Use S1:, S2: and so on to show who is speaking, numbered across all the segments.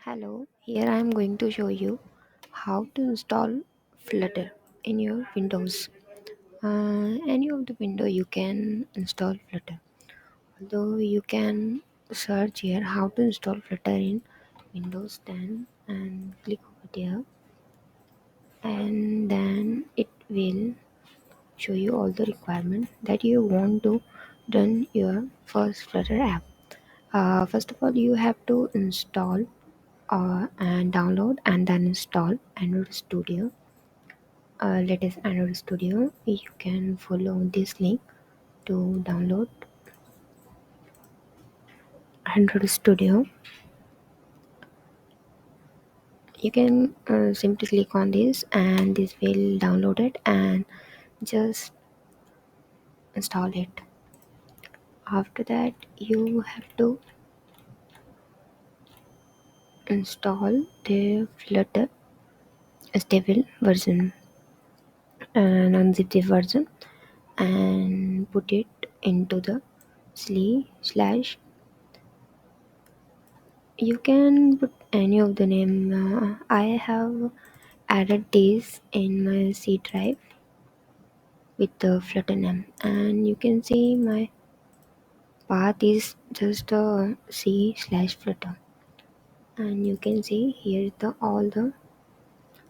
S1: Hello, here I am going to show you how to install Flutter in your Windows. Any of the window you can install Flutter. Although you can search here how to install Flutter in Windows 10 and click over there, and then it will show you all the requirement that you want to run your first Flutter app. First of all, you have to install and download and then install Android Studio, latest Android Studio. You can follow this link to download Android Studio. You can simply click on this and this will download it and just install it. After that, you have to install the Flutter stable version and unzip the version and put it into the slash. You can put any of the name. I have added this in my C drive with the Flutter name, and you can see my path is just C/Flutter, and you can see here the all the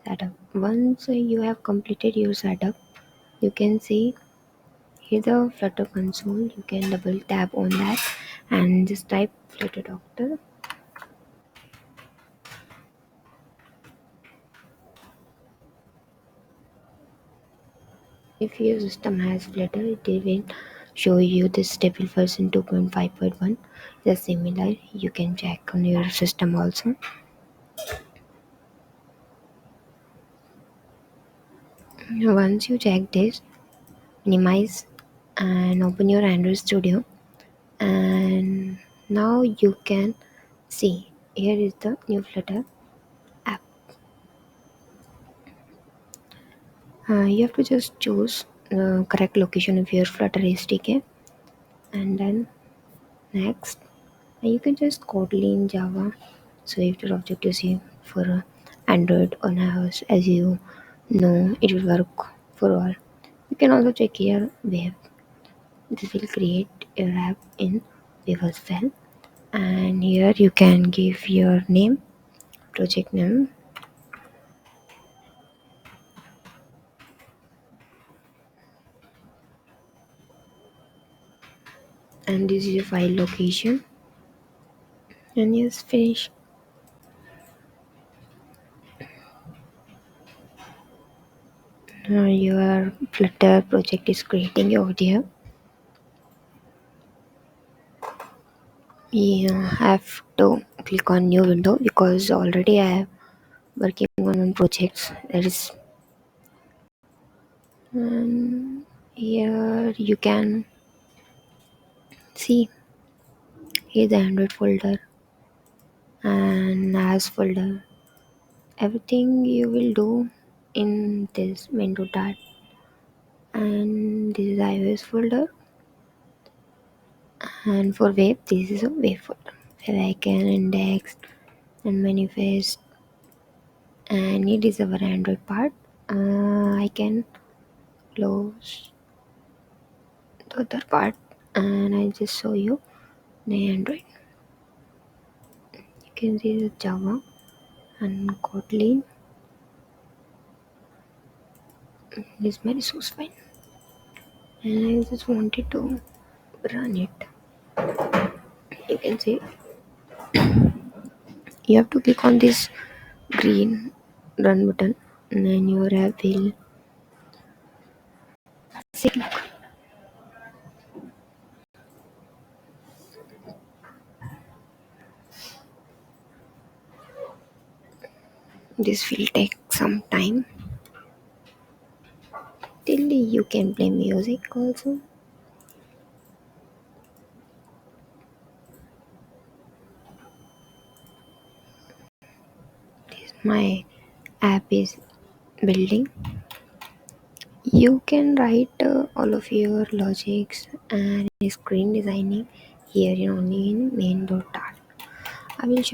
S1: setup. Once you have completed your setup, you can see here the Flutter console. You can double tap on that and just type Flutter Doctor. If your system has Flutter, it will show you the stable version 2.5.1. The similar you can check on your system also. Once you check this, minimize and open your Android Studio, and now you can see here is the new Flutter app. You have to just choose the correct location of your Flutter SDK, and then next. You can just Kotlin, Java, Swift, or Objective-C for Android or iOS. As you know, it will work for all. You can also check here web. This will create your app in web as well. And here you can give your name, project name, and this is your file location. And yes, finish. Your Flutter project is creating over there. You have to click on new window because already I have working on one projects that is, here you can see here the Android folder and as folder, everything you will do in this main.dat, and this is iOS folder, and for web this is a web folder where I can index and manifest, and it is our Android part. I can close the other part and I just show you the Android. You can see the Java and Kotlin is my resource file, and I just wanted to run it. You can see you have to click on this green run button, and then your app will say this will take some time till you can play music also. This my app is building. You can write all of your logics and screen designing here in only in main.dart. I will show